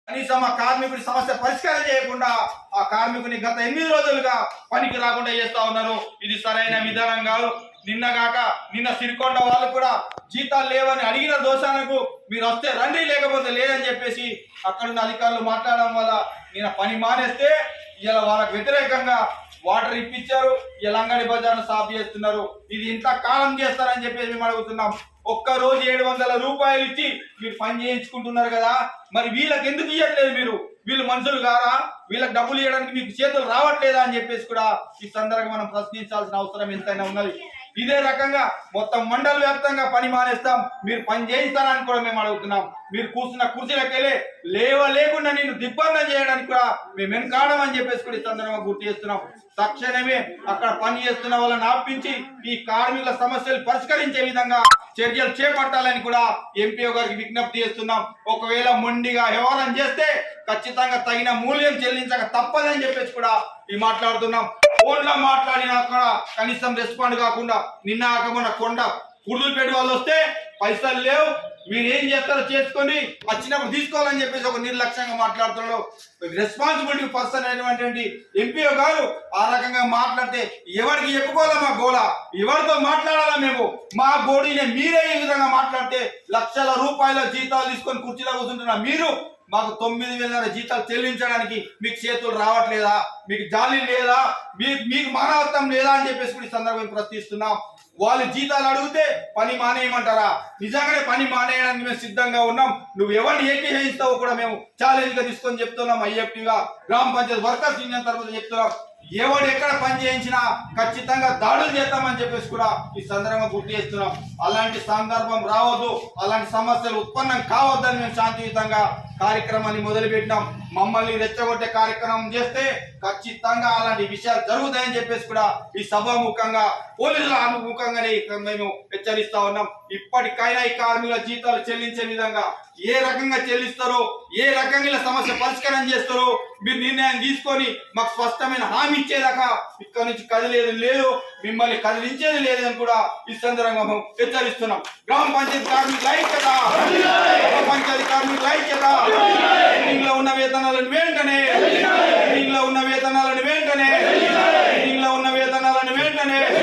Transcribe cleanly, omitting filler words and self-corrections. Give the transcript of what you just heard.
కనీసం ఆ కార్మికుడి సమస్య పరిష్కారం చేయకుండా ఆ కార్మికుని గత 8 రోజులుగా పనికి రాకుండా చేస్తా ఉన్నారు. ఇది సరైన విధానం కాదు. నిన్న సిరికొండ వాళ్ళు కూడా జీతాలు లేవని అడిగిన దోషాలకు మీరు వస్తే రండి, లేకపోతే లేదని చెప్పేసి అక్కడున్న అధికారులు మాట్లాడడం వల్ల నిన్న పని మానేస్తే ఇలా వాళ్ళకు వ్యతిరేకంగా వాటర్ ఇప్పించారు. ఇలా అంగడి బజార్ను సాఫ్ చేస్తున్నారు. ఇది ఇంత కాలం చేస్తారని చెప్పేసి మేము అడుగుతున్నాం. ఒక్కరోజు 700 రూపాయలు ఇచ్చి మీరు పని చేయించుకుంటున్నారు కదా, మరి వీళ్ళకి ఎందుకు ఇవ్వట్లేదు? వీళ్ళు మనుషులు కారా? వీళ్ళకి డబ్బులు ఇవ్వడానికి మీకు చేతులు రావట్లేదా అని చెప్పేసి కూడా ఈ సందర్భంగా మనం ప్రశ్నించాల్సిన అవసరం ఎంతైనా ఉన్నది. ఇదే రకంగా మొత్తం మండల వ్యాప్తంగా పని మానేస్తాం, మీరు పని చేయిస్తారని కూడా మేము అడుగుతున్నాం. మీరు కూర్చున్న కుర్చీలకెళ్ళి లేకుండా నేను దిగ్బంధం చేయడానికి కూడా మేము వెనుకాడమని చెప్పేసి కూడా ఈ సందర్భంగా గుర్తు చేస్తున్నాం. తక్షణమే అక్కడ పని చేస్తున్న వాళ్ళని ఆపించి ఈ కార్మికుల సమస్యలు పరిష్కరించే విధంగా చర్యలు చేపట్టాలని కూడా ఎంపీఓ గారికి విజ్ఞప్తి చేస్తున్నాం. ఒకవేళ మొండిగా వ్యవహారం చేస్తే ఖచ్చితంగా తగిన మూల్యం చెల్లించక తప్పదని చెప్పేసి కూడా ఈ మాట్లాడుతున్నాం. ఫోన్లో మాట్లాడినా అక్కడ కనీసం రెస్పాండ్ కాకుండా నిన్న ఆగమన్న కొండ కుర్దులపేట వాళ్ళు వస్తే పైసలు లేవు, మీరు ఏం చేస్తారో చేసుకొని వచ్చినప్పుడు తీసుకోవాలని చెప్పేసి ఒక నిర్లక్ష్యంగా మాట్లాడుతున్నాడు. రెస్పాన్సిబిలిటీ పర్సన్ అయినటువంటి ఎంపీఓ గారు ఆ రకంగా మాట్లాడితే ఎవరికి చెప్పుకోవాలా? మా గోళ ఎవరితో మాట్లాడాలా? మా గోడిని మీరే ఈ విధంగా మాట్లాడితే లక్షల రూపాయల జీతాలు తీసుకొని కుర్చీలో కూర్చుంటున్నా మీరు మాకు 9,000 జీతాలు చెల్లించడానికి మీకు చేతులు రావట్లేదా? మీకు జాలి లేదా? మీకు మానవత్వం లేదా అని చెప్పేసి కూడా ఈ సందర్భంగా ప్రశ్నిస్తున్నాం. వాళ్ళు జీతాలు అడిగితే పని మానేయమంటారా? నిజంగానే పని మానేయడానికి మేము సిద్ధంగా ఉన్నాం. నువ్వు ఎవరిని ఏకీభవిస్తావో కూడా మేము ఛాలెంజ్ గా తీసుకొని చెప్తున్నాం. ఐఎఫ్టీగా గ్రామ పంచాయతీ వర్కర్స్ యూనియన్ తరఫున చెప్తున్నాం. ఎవడు ఎక్కడ పని చేయించినా ఖచ్చితంగా దాడులు చేస్తామని చెప్పేసి కూడా ఈ సందర్భంగా గుర్తు చేస్తున్నాం. అలాంటి సందర్భం రావద్దు, అలాంటి సమస్యలు ఉత్పన్నం కావద్దని మేము శాంతియుతంగా కార్యక్రమాన్ని మొదలుపెట్టినాం. మమ్మల్ని రెచ్చగొట్టే కార్యక్రమం చేస్తే ఖచ్చితంగా అలాంటి విషయాలు జరుగుతాయని చెప్పేసి కూడా ఈ సభాముఖంగా పోలీసుల ముఖంగానే మేము హెచ్చరిస్తా ఉన్నాం. ఇప్పటికైనా ఈ కార్మికుల జీతాలు చెల్లించే విధంగా ఏ రకంగా చెల్లిస్తారో, ఏ రకంగా సమస్య పరిష్కారం చేస్తారో మీరు నిర్ణయం తీసుకొని మాకు స్పష్టమైన హామీ ఇచ్చేదాకా ఇక్కడ నుంచి కదిలేదు లేదు, మిమ్మల్ని కదిలించేది లేదని కూడా ఈ సందర్భంగా హెచ్చరిస్తున్నాం. గ్రామ పంచాయతీ కార్మికుల ఐక్యత.